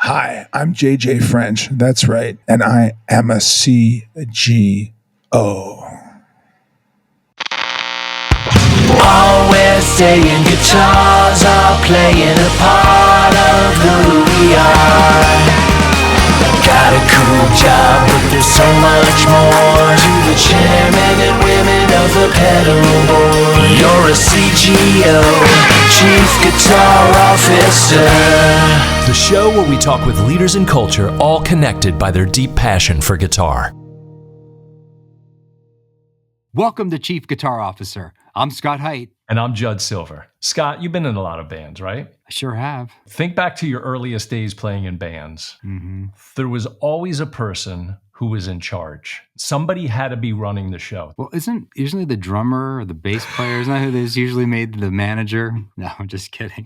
Hi, I'm JJ French. That's right. And I am a CGO. Always saying guitars are playing a part of who we are. Got a cool job, but there's so much more to the chairman and women of the pedal board. You're a CGO, Chief Guitar Officer. The show where we talk with leaders in culture, all connected by their deep passion for guitar. Welcome to Chief Guitar Officer. I'm Scott Haidt. And I'm Judd Silver. Scott, you've been in a lot of bands, right? I sure have. Think back to your earliest days playing in bands. Mm-hmm. There was always a person who was in charge. Somebody had to be running the show. Well, isn't usually the drummer or the bass player, isn't that who is usually made the manager? No, I'm just kidding.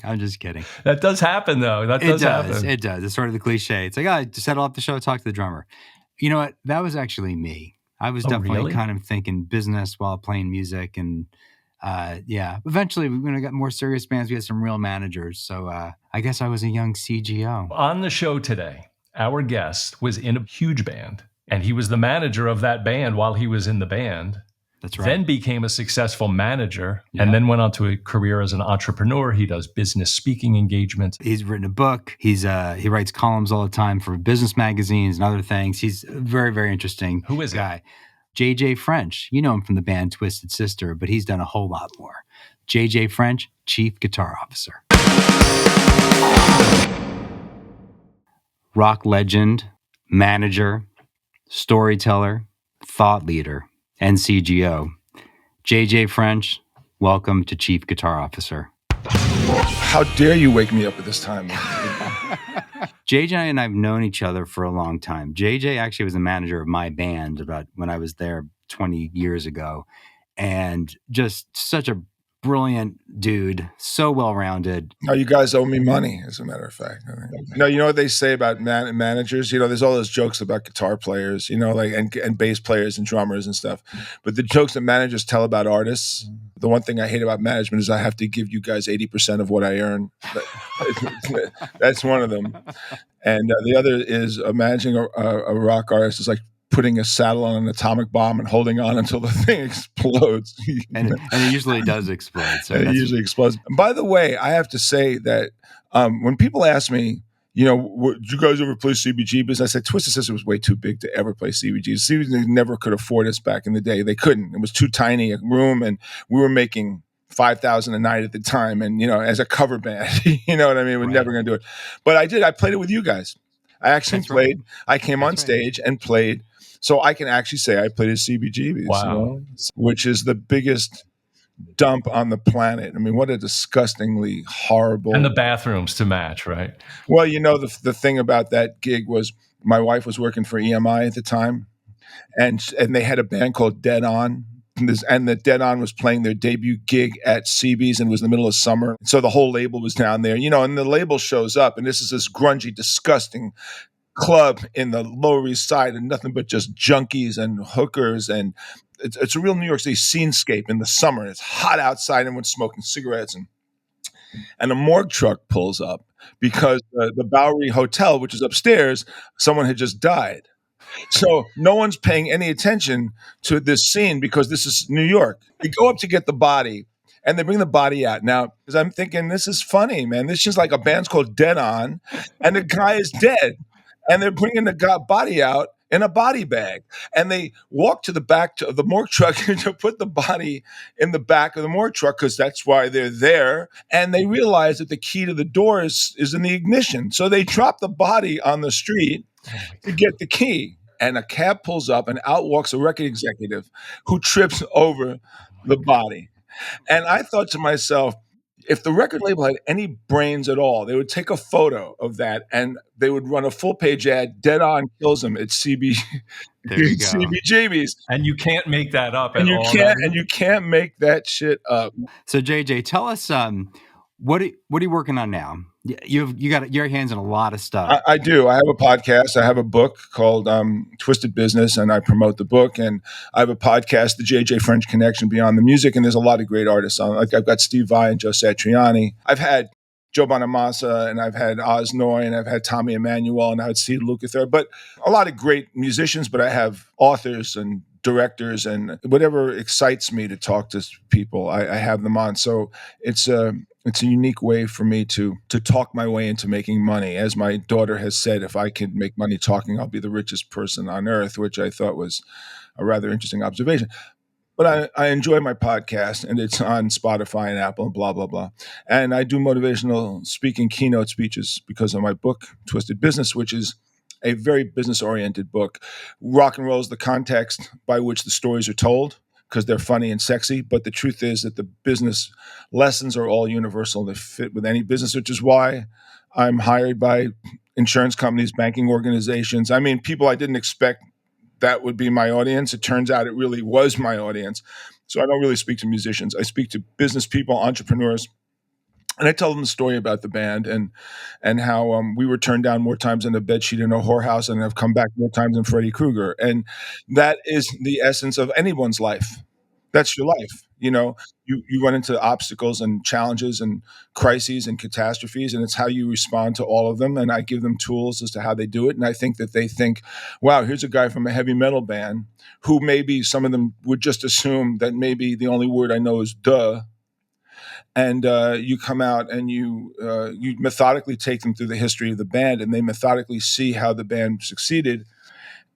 That does happen, though. It does happen. It does. It's sort of the cliche. It's like, to settle up the show, talk to the drummer. You know what? That was actually me. I was definitely really? kind of thinking business while playing music. And eventually when I got more serious bands, we had some real managers. So I guess I was a young CGO. On the show today, our guest was in a huge band, and he was the manager of that band while he was in the band. That's right. Then became a successful manager, and then went on to a career as an entrepreneur. He does business speaking engagements. He's written a book. He writes columns all the time for business magazines and other things. He's a very, very interesting Who is guy. JJ French. You know him from the band Twisted Sister, but he's done a whole lot more. JJ French, Chief Guitar Officer. Rock legend, manager, storyteller, thought leader, and CGO. JJ French, welcome to Chief Guitar Officer. How dare you wake me up at this time? JJ and I have known each other for a long time. JJ actually was the manager of my band about when I was there 20 years ago. And just such a brilliant dude, so well-rounded. No, you guys owe me money, as a matter of fact. No, you know what they say about managers? You know, there's all those jokes about guitar players, you know, like and bass players and drummers and stuff. But the jokes that managers tell about artists, the one thing I hate about management is I have to give you guys 80% of what I earn. That's one of them. And the other is managing a rock artist is like putting a saddle on an atomic bomb and holding on until the thing explodes. And it usually does explode. So it usually explodes. And by the way, I have to say that when people ask me, you know, did you guys ever play CBGBs? I said, Twisted Sister was way too big to ever play CBGBs. CBGBs never could afford us back in the day. They couldn't. It was too tiny a room, and we were making $5,000 a night at the time. And, you know, as a cover band, you know what I mean? We're never going to do it. But I did. I played it with you guys. I actually played. Right. I came on stage and played. So I can actually say I played at CBGBs, wow. You know, which is the biggest dump on the planet. I mean, what a disgustingly horrible. And the bathrooms to match, right? Well, you know, the thing about that gig was my wife was working for EMI at the time, and they had a band called Dead On. And the Dead On was playing their debut gig at CB's, and it was in the middle of summer. So the whole label was down there, you know, and the label shows up, and this is this grungy, disgusting club in the Lower East Side, and nothing but just junkies and hookers, and it's a real New York City scenescape in the summer. It's hot outside, everyone's smoking cigarettes, and a morgue truck pulls up because the Bowery Hotel, which is upstairs, someone had just died. So no one's paying any attention to this scene because this is New York. They go up to get the body, and they bring the body out. Now, because I'm thinking, this is funny, man. This is like a band's called Dead On, and the guy is dead. And they're bringing the body out in a body bag. And they walk to the back of the morgue truck to put the body in the back of the morgue truck because that's why they're there. And they realize that the key to the door is in the ignition. So they drop the body on the street to get the key. And a cab pulls up, and out walks a record executive who trips over the body. And I thought to myself, if the record label had any brains at all, they would take a photo of that and they would run a full-page ad, Dead On kills him at CBGBs. And you can't make that up at all. And you can't make that shit up. So JJ, tell us what are you working on now? You got your hands in a lot of stuff. I do. I have a podcast. I have a book called Twisted Business, and I promote the book. And I have a podcast, The JJ French Connection, Beyond the Music. And there's a lot of great artists on. Like I've got Steve Vai and Joe Satriani. I've had Joe Bonamassa, and I've had Oz Noy, and I've had Tommy Emmanuel, and I had Steve Lukather, but a lot of great musicians. But I have authors and directors and whatever excites me to talk to people, I have them on. So it's a unique way for me to talk my way into making money. As my daughter has said, if I can make money talking, I'll be the richest person on earth, which I thought was a rather interesting observation. But I enjoy my podcast, and it's on Spotify and Apple and blah, blah, blah. And I do motivational speaking keynote speeches because of my book, Twisted Business, which is a very business-oriented book. Rock and roll is the context by which the stories are told because they're funny and sexy. But the truth is that the business lessons are all universal. They fit with any business, which is why I'm hired by insurance companies, banking organizations. I mean, people I didn't expect that would be my audience. It turns out it really was my audience. So I don't really speak to musicians. I speak to business people, entrepreneurs, and I tell them the story about the band and how we were turned down more times in a bedsheet in a whorehouse and have come back more times than Freddy Krueger. And that is the essence of anyone's life. That's your life. You run into obstacles and challenges and crises and catastrophes, and it's how you respond to all of them. And I give them tools as to how they do it. And I think that they think, wow, here's a guy from a heavy metal band who maybe some of them would just assume that maybe the only word I know is duh. And you come out and you methodically take them through the history of the band, and they methodically see how the band succeeded.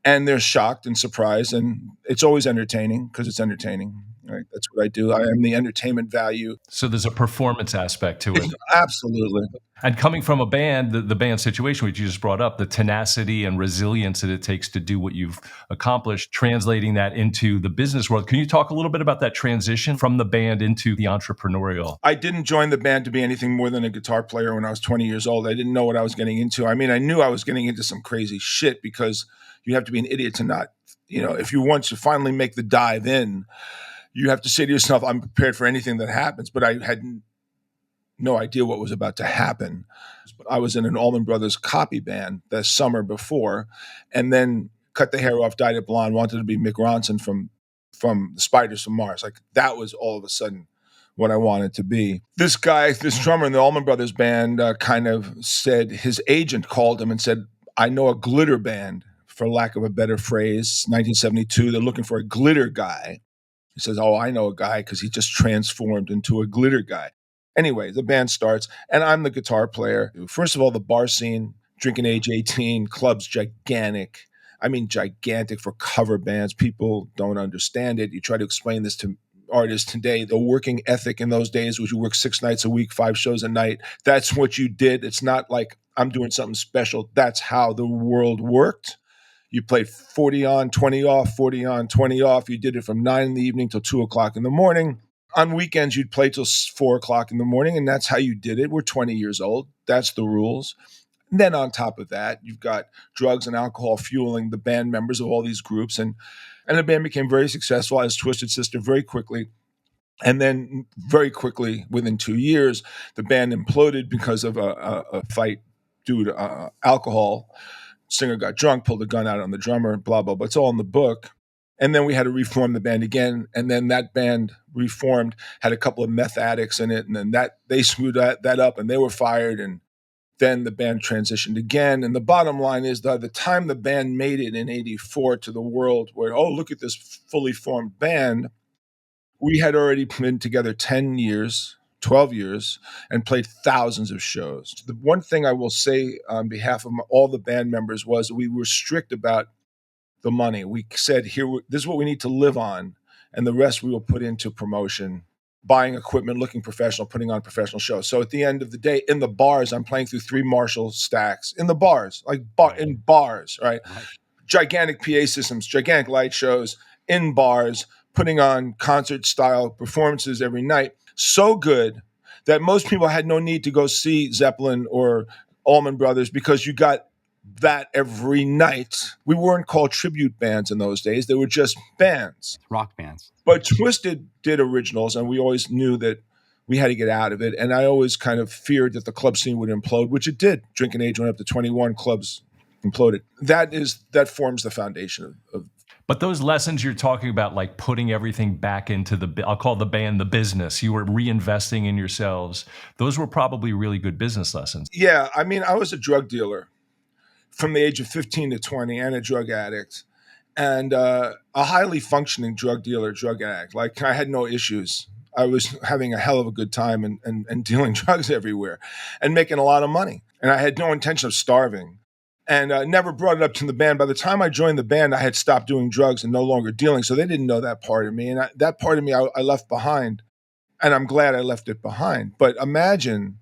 And they're shocked and surprised, and it's always entertaining because it's entertaining. Right? That's what I do. I am the entertainment value. So there's a performance aspect to it. Absolutely. And coming from a band, the band situation, which you just brought up, the tenacity and resilience that it takes to do what you've accomplished, translating that into the business world. Can you talk a little bit about that transition from the band into the entrepreneurial? I didn't join the band to be anything more than a guitar player when I was 20 years old. I didn't know what I was getting into. I mean, I knew I was getting into some crazy shit because you have to be an idiot to not, if you want to finally make the dive in, you have to say to yourself, I'm prepared for anything that happens. But I had no idea what was about to happen. I was in an Allman Brothers copy band the summer before, and then cut the hair off, dyed it blonde, wanted to be Mick Ronson from the Spiders from Mars. Like that was all of a sudden what I wanted to be. This guy, this drummer in the Allman Brothers band kind of said, his agent called him and said, I know a glitter band, for lack of a better phrase, 1972. They're looking for a glitter guy. He says, oh, I know a guy because he just transformed into a glitter guy. Anyway, the band starts, and I'm the guitar player. First of all, the bar scene, drinking age 18, clubs gigantic. I mean, gigantic for cover bands. People don't understand it. You try to explain this to artists today. The working ethic in those days was you work 6 nights a week, 5 shows a night. That's what you did. It's not like I'm doing something special. That's how the world worked. You played 40 on, 20 off, 40 on, 20 off. You did it from 9 in the evening till 2 o'clock in the morning. On weekends, you'd play till 4 o'clock in the morning, and that's how you did it. We're 20 years old. That's the rules. And then on top of that, you've got drugs and alcohol fueling the band members of all these groups. And the band became very successful as Twisted Sister very quickly. And then very quickly, within 2 years, the band imploded because of a fight due to alcohol. Singer got drunk, pulled a gun out on the drummer, blah, blah, blah. It's all in the book. And then we had to reform the band again. And then that band reformed, had a couple of meth addicts in it. And then they screwed that up and they were fired. And then the band transitioned again. And the bottom line is that the time the band made it in 84 to the world where, oh, look at this fully formed band, we had already been together 10 years, 12 years, and played thousands of shows. The one thing I will say on behalf of all the band members was we were strict about the money. We said, here, this is what we need to live on, and the rest we will put into promotion, buying equipment, looking professional, putting on professional shows. So at the end of the day, in the bars, I'm playing through 3 Marshall stacks. In the bars, in bars, right? Gigantic PA systems, gigantic light shows, in bars, putting on concert-style performances every night. So good that most people had no need to go see Zeppelin or Allman Brothers because you got that every night. We weren't called tribute bands in those days. They were just bands. Rock bands. But Twisted did originals, and we always knew that we had to get out of it. And I always kind of feared that the club scene would implode, which it did. Drinking age went up to 21, clubs imploded. That forms the foundation of But those lessons you're talking about, like putting everything back into I'll call the band the business, you were reinvesting in yourselves. Those were probably really good business lessons. Yeah, I mean, I was a drug dealer from the age of 15 to 20 and a drug addict, and a highly functioning drug dealer, drug addict. Like, I had no issues. I was having a hell of a good time and dealing drugs everywhere and making a lot of money. And I had no intention of starving, and never brought it up to the band. By the time I joined the band, I had stopped doing drugs and no longer dealing. So they didn't know that part of me. And that part of me, I left behind. And I'm glad I left it behind. But imagine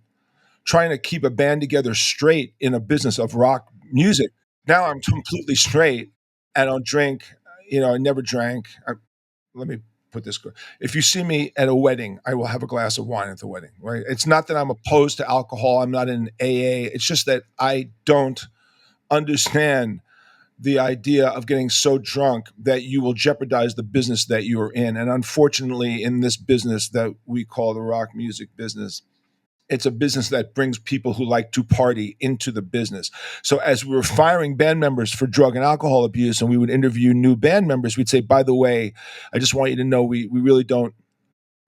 trying to keep a band together straight in a business of rock music. Now I'm completely straight. I don't drink. I never drank. Let me put this. If you see me at a wedding, I will have a glass of wine at the wedding, right? It's not that I'm opposed to alcohol. I'm not in AA. It's just that I don't understand the idea of getting so drunk that you will jeopardize the business that you are in. And unfortunately, in this business that we call the rock music business, it's a business that brings people who like to party into the business. So as we were firing band members for drug and alcohol abuse, and we would interview new band members, we'd say, by the way, I just want you to know we really don't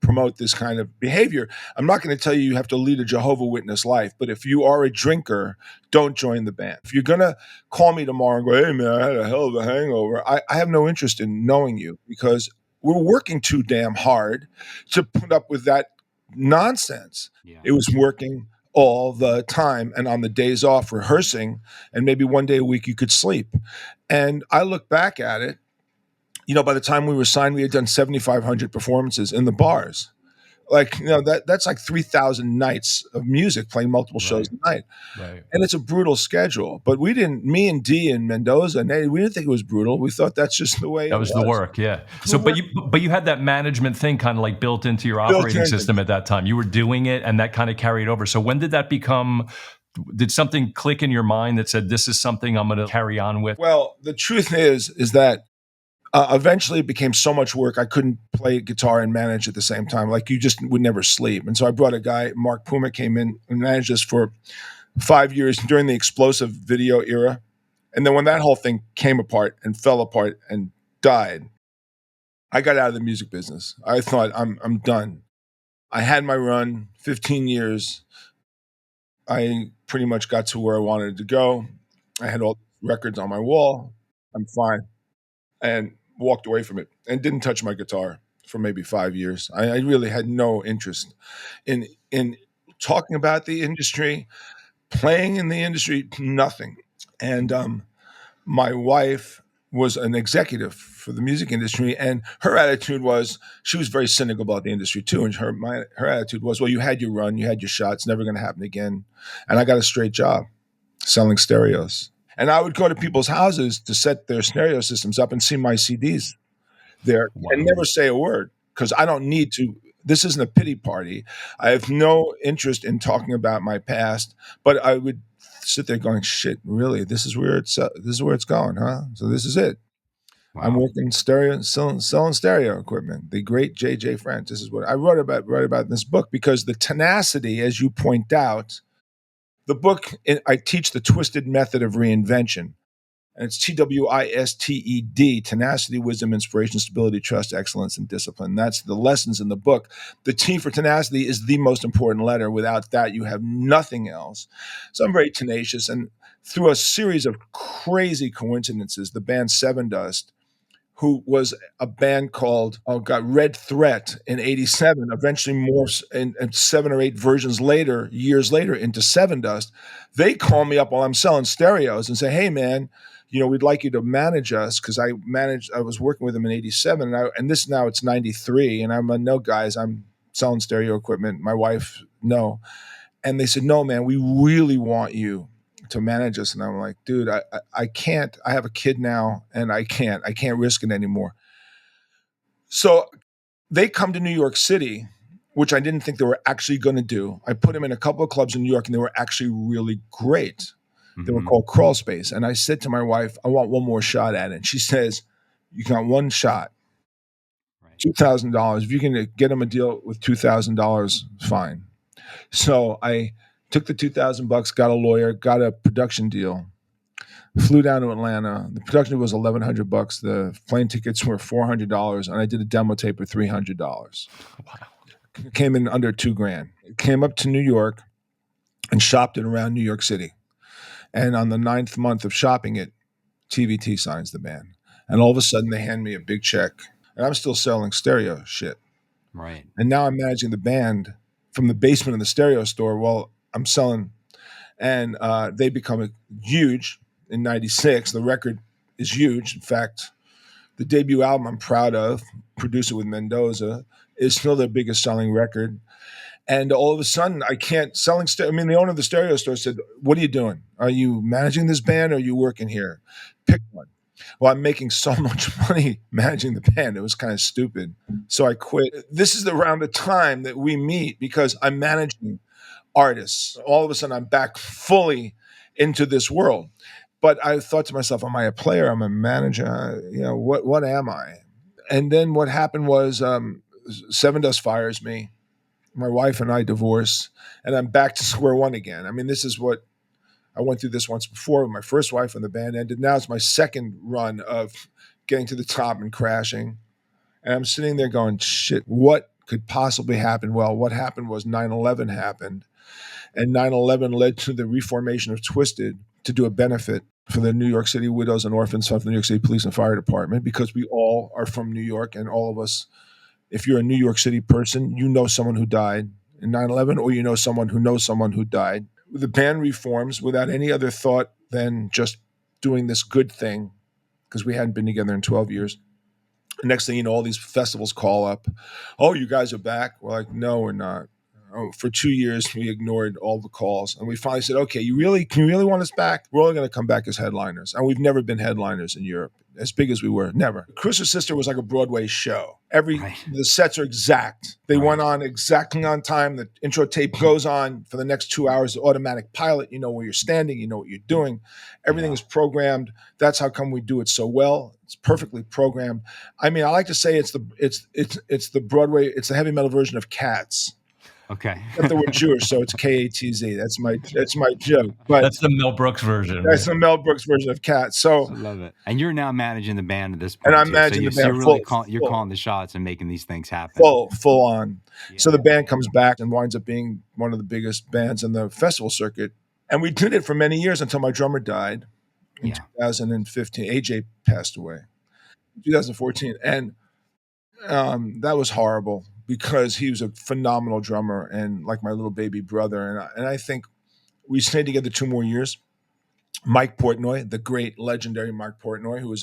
promote this kind of behavior. I'm not going to tell you you have to lead a Jehovah's Witness life, but if you are a drinker, don't join the band. If you're going to call me tomorrow and go, hey man, I had a hell of a hangover, I have no interest in knowing you, because we're working too damn hard to put up with that nonsense. Yeah. It was working all the time, and on the days off rehearsing, and maybe one day a week you could sleep. And I look back at it, by the time we were signed, we had done 7,500 performances in the bars. Like, that's like 3,000 nights of music, playing multiple shows a night. Right. And it's a brutal schedule. But me and Dee and Mendoza, we didn't think it was brutal. We thought that's just the way that was the work, yeah. So, but you had that management thing kind of like built into your operating system at that time. You were doing it, and that kind of carried over. So when did that become? Did something click in your mind that said, this is something I'm going to carry on with? Well, the truth is that eventually it became so much work, I couldn't play guitar and manage at the same time. Like, you just would never sleep. And so I brought a guy, Mark Puma, came in and managed us for 5 years during the explosive video era. And then when that whole thing came apart and fell apart and died, I got out of the music business. I thought, I'm done. I had my run, 15 years. I pretty much got to where I wanted to go. I had all the records on my wall. I'm fine. And walked away from it and didn't touch my guitar for maybe 5 years. I really had no interest in talking about the industry, playing in the industry, nothing. And my wife was an executive for the music industry, and her attitude was, she was very cynical about the industry too. And her attitude was, well, you had your run, you had your shot, it's never going to happen again. And I got a straight job selling stereos. And I would go to people's houses to set their stereo systems up and see my CDs there. Wow. And never say a word, because I don't need to. This isn't a pity party. I have no interest in talking about my past, but I would sit there going, shit, really? This is where it's going, huh? So this is it. Wow. I'm working stereo, selling stereo equipment. The great J.J. French. This is what I wrote about in this book, because the tenacity, as you point out, the book, I teach the twisted method of reinvention, and it's TWISTED, tenacity, wisdom, inspiration, stability, trust, excellence, and discipline. That's the lessons in the book. The T for tenacity is the most important letter. Without that, you have nothing else. So I'm very tenacious, and through a series of crazy coincidences, the band Seven Dust, who was a band called, Red Threat in 87, eventually morphs in 7 or 8 versions later, years later, into Seven Dust. They call me up while I'm selling stereos and say, hey man, we'd like you to manage us, because I was working with them in 87, and this now it's 93, and I'm like, no guys, I'm selling stereo equipment. My wife, no. And they said, no man, we really want you to manage us. And I'm like, dude, I can't. I have a kid now, and I can't risk it anymore. So they come to New York City, which I didn't think they were actually going to do. I put them in a couple of clubs in New York, and they were actually really great. Mm-hmm. They were called Crawl Space. And I said to my wife, I want one more shot at it. And she says, you got one shot, $2,000. If you can get them a deal with $2,000, fine. So I took the $2,000, got a lawyer, got a production deal, Flew down to Atlanta. The production was $1,100. The plane tickets were $400, and I did a demo tape for $300. Wow. Came in under $2,000. Came up to New York and shopped it around New York City. And on the 9th month of shopping it, TVT signs the band. And all of a sudden, they hand me a big check. And I'm still selling stereo shit. Right. And now I'm managing the band from the basement of the stereo store while I'm selling. And they become huge in 96. The record is huge. In fact, the debut album I'm proud of, produced it with Mendoza, is still their biggest selling record. And all of a sudden, I can't selling. The owner of the stereo store said, "What are you doing? Are you managing this band or are you working here? Pick one." Well, I'm making so much money managing the band. It was kind of stupid. So I quit. This is around the time that we meet because I'm managing artists. All of a sudden, I'm back fully into this world. But I thought to myself, am I a player? I'm a manager. What am I? And then what happened was Seven Dust fires me. My wife and I divorce, and I'm back to square one again. I mean, this is what I went through this once before with my first wife when the band ended. Now it's my second run of getting to the top and crashing. And I'm sitting there going, shit, what could possibly happen? Well, what happened was 9/11 happened. And 9/11 led to the reformation of Twisted to do a benefit for the New York City Widows and Orphans of the New York City Police and Fire Department, because we all are from New York, and all of us, if you're a New York City person, you know someone who died in 9/11, or you know someone who knows someone who died. The band reforms without any other thought than just doing this good thing, because we hadn't been together in 12 years. The next thing you know, all these festivals call up. Oh, you guys are back? We're like, no, we're not. Oh, for 2 years, we ignored all the calls. And we finally said, okay, can you really want us back? We're only going to come back as headliners. And we've never been headliners in Europe, as big as we were. Never. Cruiser Sister was like a Broadway show. The sets are exact. They went on exactly on time. The intro tape goes on for the next 2 hours. The automatic pilot, you know where you're standing, you know what you're doing. Everything is programmed. That's how come we do it so well. It's perfectly programmed. I mean, I like to say it's the Broadway, it's the heavy metal version of Cats. Okay. Except that we're Jewish, so it's Katz. That's my joke. But that's the Mel Brooks version. That's the Mel Brooks version of Cats. So I love it. And you're now managing the band at this point. And I'm managing the band. So you're really calling the shots and making these things happen. Full on. Yeah. So the band comes back and winds up being one of the biggest bands in the festival circuit. And we did it for many years until my drummer died in 2015. AJ passed away in 2014. And that was horrible, because he was a phenomenal drummer and like my little baby brother. And I think we stayed together 2 more years. Mike Portnoy, the great legendary Mike Portnoy, who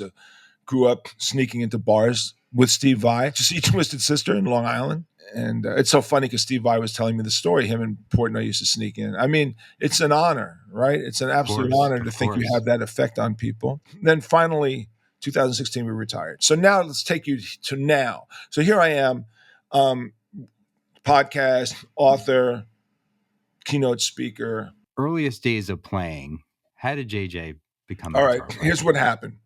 grew up sneaking into bars with Steve Vai to see Twisted Sister in Long Island. And it's so funny because Steve Vai was telling me the story. Him and Portnoy used to sneak in. I mean, it's an honor, right? It's an absolute honor to think you have that effect on people. Then finally, 2016, we retired. So now let's take you to now. So here I am, podcast, author, keynote speaker. Earliest days of playing, how did JJ become a All right, guitar player? Here's what happened.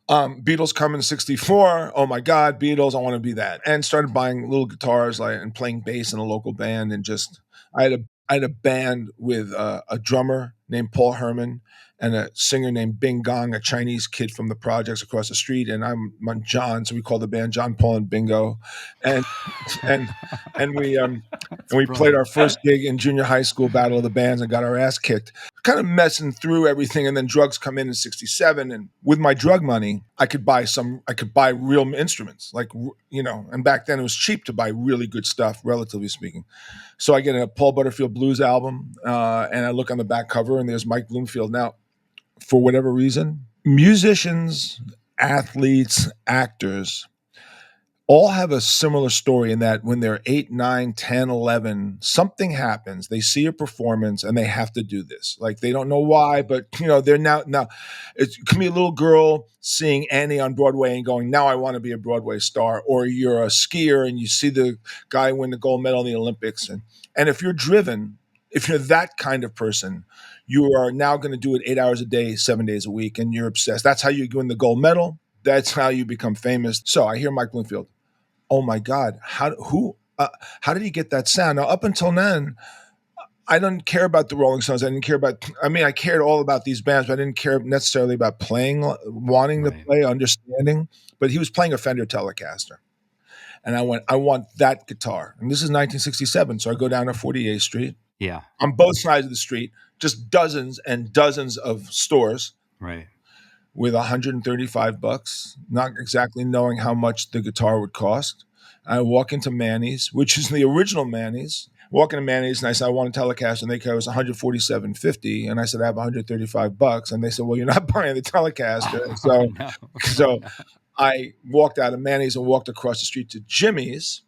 Beatles come in 64. Oh my God, Beatles, I want to be that. And started buying little guitars and playing bass in a local band. And just, I had a band with a drummer named Paul Herman and a singer named Bing Gong, a Chinese kid from the projects across the street. And I'm John, so we called the band John, Paul, and Bingo. And we played our first gig in junior high school, Battle of the Bands, and got our ass kicked. Kind of messing through everything, and then drugs come in 67. And with my drug money, I could buy real instruments, and back then it was cheap to buy really good stuff, relatively speaking. So I get a Paul Butterfield blues album, and I look on the back cover, and there's Mike Bloomfield. Now, for whatever reason, musicians, athletes, actors all have a similar story in that when they're 8, 9, 10, 11, something happens. They see a performance and they have to do this. Like, they don't know why, but they're now it can be a little girl seeing Annie on Broadway and going, now I want to be a Broadway star. Or you're a skier and you see the guy win the gold medal in the Olympics. And if you're driven, if you're that kind of person, you are now going to do it 8 hours a day, 7 days a week, and you're obsessed. That's how you win the gold medal. That's how you become famous. So I hear Mike Bloomfield. Oh my God! How did he get that sound? Now, up until then, I didn't care about the Rolling Stones. I cared all about these bands, but I didn't care necessarily about playing, wanting to play, understanding. But he was playing a Fender Telecaster. And I went, I want that guitar. And this is 1967. So I go down to 48th Street. Yeah. On both sides of the street, just dozens and dozens of stores. Right. With $135, not exactly knowing how much the guitar would cost. I walk into Manny's, which is the original Manny's. Walk into Manny's and I said, I want a Telecaster. And they said it was $147.50. And I said, I have $135. And they said, well, you're not buying the Telecaster. So I walked out of Manny's and walked across the street to Jimmy's.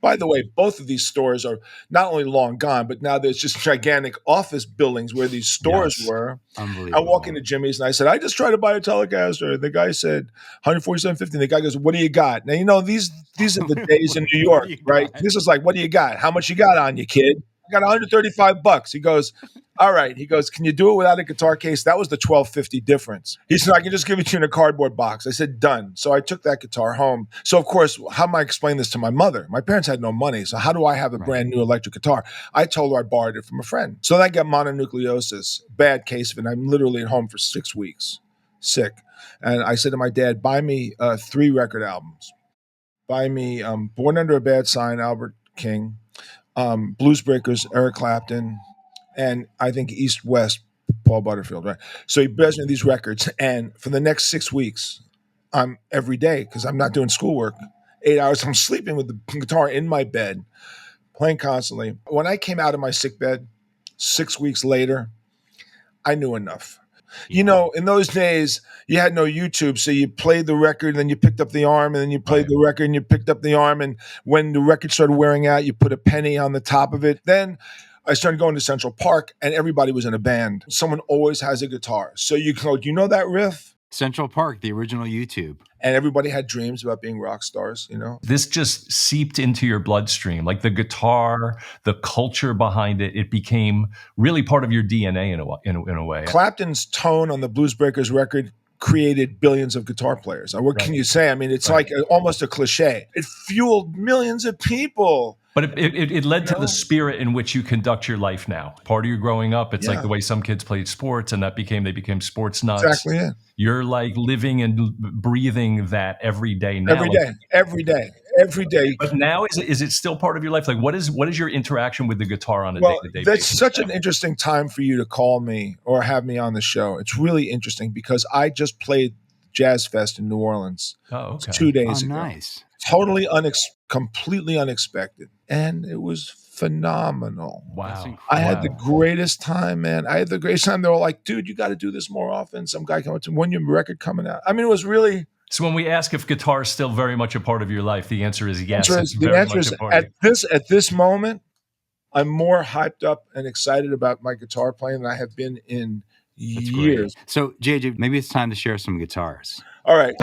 By the way, both of these stores are not only long gone, but now there's just gigantic office buildings where these stores were. Unbelievable. I walk into Jimmy's and I said, I just tried to buy a Telecaster. The guy said $147.50. The guy goes, what do you got? Now, you know, these are the days in New York, right? This is like, what do you got? How much you got on you, kid? I got $135. He goes, all right. He goes, can you do it without a guitar case? That was the $12.50 difference. He said, I can just give it to you in a cardboard box. I said, done. So I took that guitar home. So, of course, how am I explaining this to my mother? My parents had no money. So how do I have a brand new electric guitar? I told her I borrowed it from a friend. So I got mononucleosis, bad case of it. I'm literally at home for 6 weeks, sick. And I said to my dad, buy me 3 record albums. Buy me Born Under a Bad Sign, Albert King, Blues Breakers, Eric Clapton, and I think East West, Paul Butterfield, right? So he buys me these records, and for the next 6 weeks, I'm every day, because I'm not doing schoolwork, 8 hours, I'm sleeping with the guitar in my bed, playing constantly. When I came out of my sick bed 6 weeks later, I knew enough. You know, in those days, you had no YouTube, so you played the record, and then you picked up the arm, and then you played the record, and you picked up the arm, and when the record started wearing out, you put a penny on the top of it. Then I started going to Central Park, and everybody was in a band. Someone always has a guitar. So you go, do you know that riff? Central Park, the original YouTube. And everybody had dreams about being rock stars, you know? This just seeped into your bloodstream, like the guitar, the culture behind it. It became really part of your DNA in a way. Clapton's tone on the Blues Breakers record created billions of guitar players. What can you say? I mean, it's like almost a cliche. It fueled millions of people. But it led to the spirit in which you conduct your life now. Part of your growing up, it's like the way some kids played sports, and they became sports nuts. Exactly it. You're like living and breathing that every day now. Every day. But now, is it still part of your life? Like, what is your interaction with the guitar on a day-to-day basis? That's such an interesting time for you to call me or have me on the show. It's really interesting because I just played Jazz Fest in New Orleans 2 days ago. Nice. Totally completely unexpected. And it was phenomenal. Wow. I had the greatest time, man. They were all like, dude, you got to do this more often. Some guy came up to me, when your record coming out? I mean, it was really... So when we ask if guitar is still very much a part of your life, the answer is yes. The answer is at this moment, I'm more hyped up and excited about my guitar playing than I have been in years. Great. So, JJ, maybe it's time to share some guitars. All right.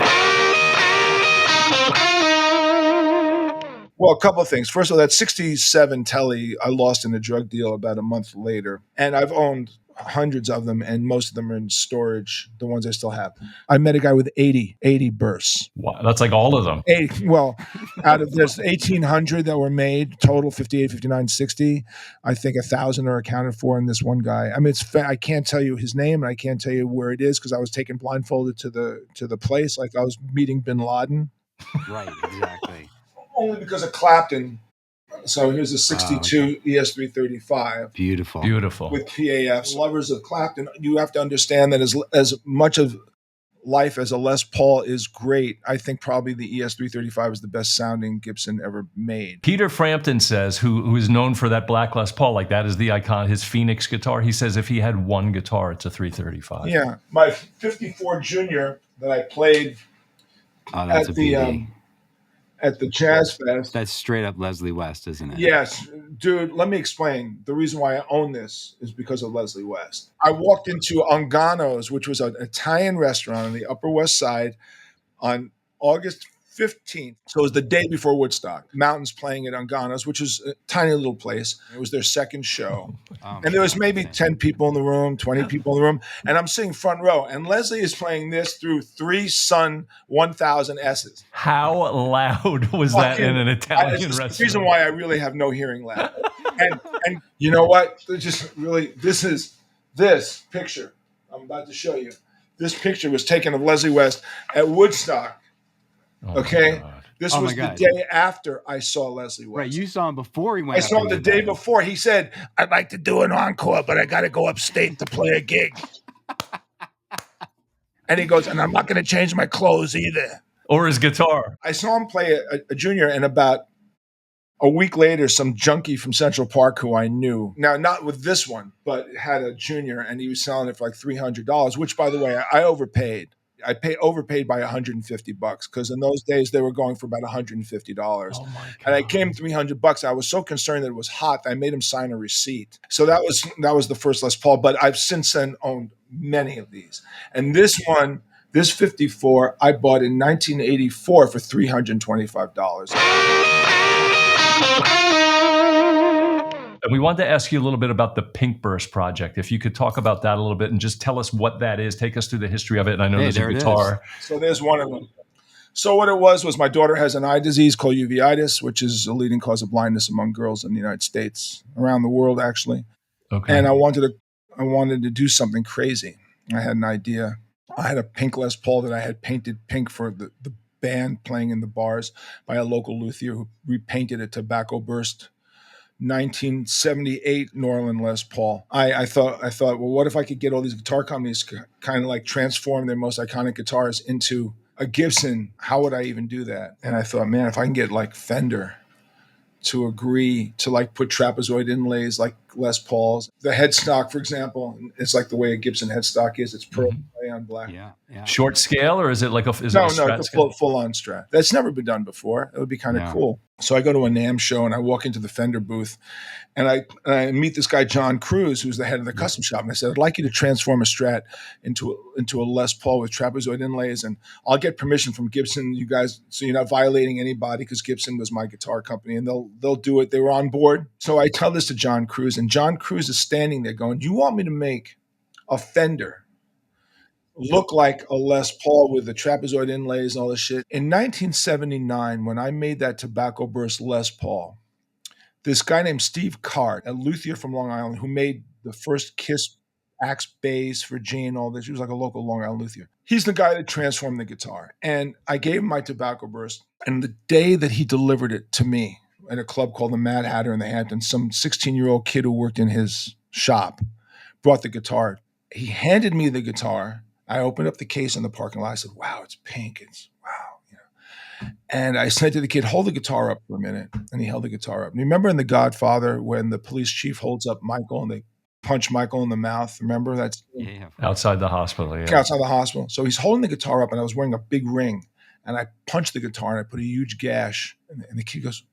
Well, a couple of things. First of all, that 67 Telly I lost in a drug deal about a month later. And I've owned hundreds of them, and most of them are in storage, the ones I still have. I met a guy with 80 bursts. Wow, that's like all of them. 80, well, out of there's 1,800 that were made, total 58, 59, 60. I think 1,000 are accounted for in this one guy. I mean, I can't tell you his name, and I can't tell you where it is because I was taken blindfolded to the place, like I was meeting bin Laden. Right, exactly. Only because of Clapton. So here's a 62 ES335. Beautiful. With PAFs. Lovers of Clapton, you have to understand that as much of life as a Les Paul is great, I think probably the ES335 is the best sounding Gibson ever made. Peter Frampton says, who is known for that black Les Paul, like that is the icon, his Phoenix guitar. He says if he had one guitar, it's a 335. Yeah. My 54 Junior that I played at the Jazz Fest. That's straight up Leslie West, isn't it? Yes. Dude, let me explain. The reason why I own this is because of Leslie West. I walked into Ungano's, which was an Italian restaurant on the Upper West Side on August 15th. So it was the day before Woodstock. Mountains playing at Ungano's, which is a tiny little place. It was their second show. And there was maybe 10 people in the room, 20 people in the room. And I'm sitting front row. And Leslie is playing this through 3 Sun 1000 S's. How loud was that in an Italian restaurant? The reason why I really have no hearing loud. And you know what? Just really, this picture I'm about to show you. This picture was taken of Leslie West at Woodstock. Oh, Okay, my God. this Oh, was my the God. day after I saw Leslie West. Right, you saw him before he went. I up saw him and the did day that. before. He said, "I'd like to do an encore, but I got to go upstate to play a gig." And he goes, "And I'm not going to change my clothes either." Or his guitar. I saw him play a junior, and about a week later, some junkie from Central Park who I knew, now not with this one, but had a junior, and he was selling it for like $300, which, by the way, I overpaid. I overpaid by $150 because in those days they were going for about $150. Oh, my God. And I came $300. I was so concerned that it was hot that I made him sign a receipt. So that was the first Les Paul. But I've since then owned many of these. And this one, this 54, I bought in 1984 for $325. And we wanted to ask you a little bit about the Pinkburst Project. If you could talk about that a little bit and just tell us what that is. Take us through the history of it. And I know there's a there it is. guitar. So there's one of them. So what it was my daughter has an eye disease called uveitis, which is a leading cause of blindness among girls in the United States, around the world actually. Okay. And I wanted to do something crazy. I had an idea. I had a pink Les Paul that I had painted pink for the band playing in the bars by a local luthier who repainted a Tobacco Burst 1978 Norland Les Paul. I thought, well, what if I could get all these guitar companies kind of like transform their most iconic guitars into a Gibson? How would I even do that? And I thought, man, if I can get like Fender to agree to like put trapezoid inlays like Les Paul's. The headstock, for example, it's like the way a Gibson headstock is. It's pearl gray on black. Yeah. Short scale, or is it like a No, Strat it's scale? a full on Strat. That's never been done before. It would be kind of cool. So I go to a NAMM show and I walk into the Fender booth and I meet this guy, John Cruz, who's the head of the custom shop. And I said, I'd like you to transform a Strat into a Les Paul with trapezoid inlays. And I'll get permission from Gibson, you guys, so you're not violating anybody, because Gibson was my guitar company and they'll do it. They were on board. So I tell this to John Cruz, and John Cruz is standing there going, you want me to make a Fender look like a Les Paul with the trapezoid inlays and all this shit? In 1979, when I made that Tobacco Burst Les Paul, this guy named Steve Cart, a luthier from Long Island, who made the first Kiss axe bass for Gene, all this. He was like a local Long Island luthier. He's the guy that transformed the guitar. And I gave him my Tobacco Burst. And the day that he delivered it to me at a club called the Mad Hatter in the Hamptons, some 16-year-old kid who worked in his shop brought the guitar. He handed me the guitar. I opened up the case in the parking lot. I said, wow, it's pink. It's wow. And I said to the kid, hold the guitar up for a minute. And he held the guitar up. And remember in The Godfather when the police chief holds up Michael and they punch Michael in the mouth? Remember that? Yeah. Outside the hospital, yeah. Outside the hospital. So he's holding the guitar up and I was wearing a big ring. And I punched the guitar and I put a huge gash. And the kid goes,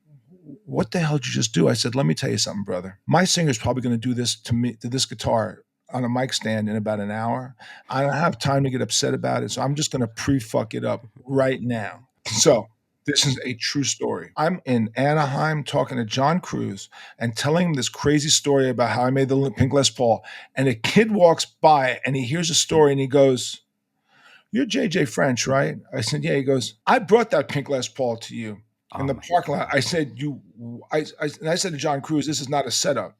what the hell did you just do? I said, let me tell you something, brother. My singer's probably going to do this to this guitar on a mic stand in about an hour. I don't have time to get upset about it. So I'm just going to pre-fuck it up right now. So this is a true story. I'm in Anaheim talking to John Cruz and telling him this crazy story about how I made the pink Les Paul. And a kid walks by and he hears a story and he goes, you're JJ French, right? I said, yeah. He goes, I brought that pink Les Paul to you in the parking lot. I said, and I said to John Cruz, this is not a setup.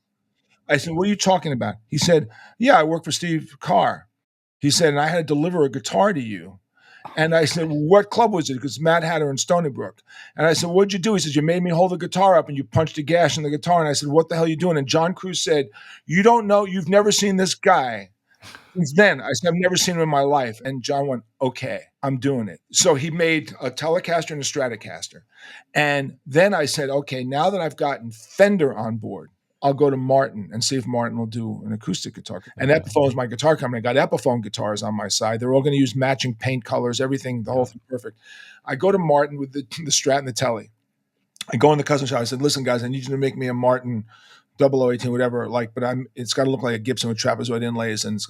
I said, what are you talking about? He said, yeah, I work for Steve Carr. He said, and I had to deliver a guitar to you. And I said, well, what club was it? Because Mad Hatter in Stony Brook. And I said, what'd you do? He said, you made me hold the guitar up and you punched a gash in the guitar. And I said, what the hell are you doing? And John Cruz said, you don't know, you've never seen this guy. Since then, I said, I've never seen him in my life. And John went, okay, I'm doing it. So he made a Telecaster and a Stratocaster. And then I said, okay, now that I've gotten Fender on board, I'll go to Martin and see if Martin will do an acoustic guitar. And Epiphone is my guitar company. I got Epiphone guitars on my side. They're all going to use matching paint colors, everything, the whole thing perfect. I go to Martin with the Strat and the Telly. I go in the custom shop. I said, listen, guys, I need you to make me a Martin 0018, whatever, but it's got to look like a Gibson with trapezoid inlays. And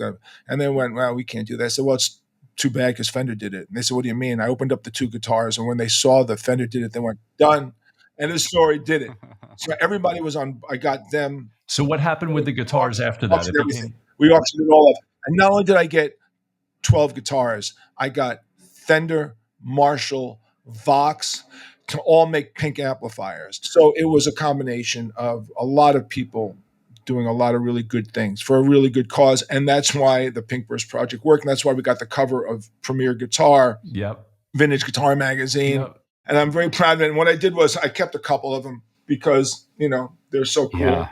they went, well, we can't do that. I said, well, it's too bad because Fender did it. And they said, what do you mean? I opened up the two guitars. And when they saw the Fender did it, they went, done. And the story did it. So everybody was on, I got them. So what happened with the guitars after that? We auctioned it all up. And not only did I get 12 guitars, I got Fender, Marshall, Vox, to all make pink amplifiers. So it was a combination of a lot of people doing a lot of really good things for a really good cause. And that's why the Pinkburst Project worked. And that's why we got the cover of Premier Guitar, Vintage Guitar Magazine. And I'm very proud of it. And what I did was I kept a couple of them because, they're so cool. Yeah,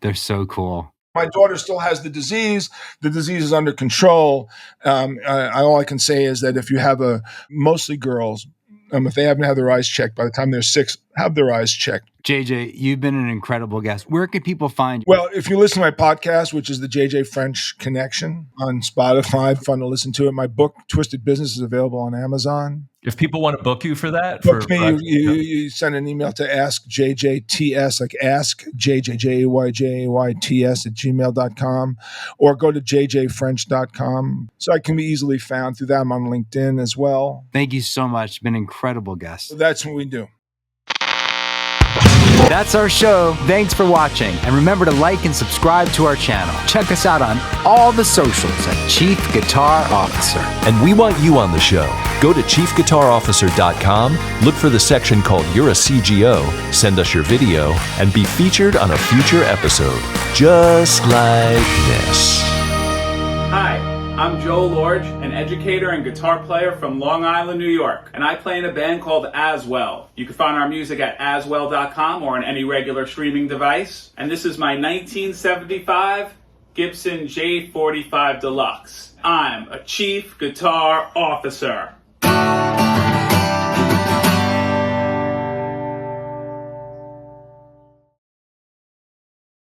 they're so cool. My daughter still has the disease. The disease is under control. All I can say is that if you have mostly girls, if they haven't had their eyes checked by the time they're 6, have their eyes checked. JJ, you've been an incredible guest. Where can people find you? Well, if you listen to my podcast, which is the JJ French Connection on Spotify, fun to listen to it. My book, Twisted Business, is available on Amazon. If people want to book you for that, book me. You send an email to askjjts, like ask JJJAYJAYTS at gmail.com, or go to jjfrench.com. So I can be easily found through that. I'm on LinkedIn as well. Thank you so much. Been an incredible guest. So that's what we do. That's our show. Thanks for watching. And remember to like and subscribe to our channel. Check us out on all the socials at Chief Guitar Officer. And we want you on the show. Go to chiefguitarofficer.com, look for the section called You're a CGO, send us your video, and be featured on a future episode. Just like this. Hi, I'm Joe Lorge, an educator and guitar player from Long Island, New York, and I play in a band called Aswell. You can find our music at aswell.com or on any regular streaming device. And this is my 1975 Gibson J45 Deluxe. I'm a Chief Guitar Officer.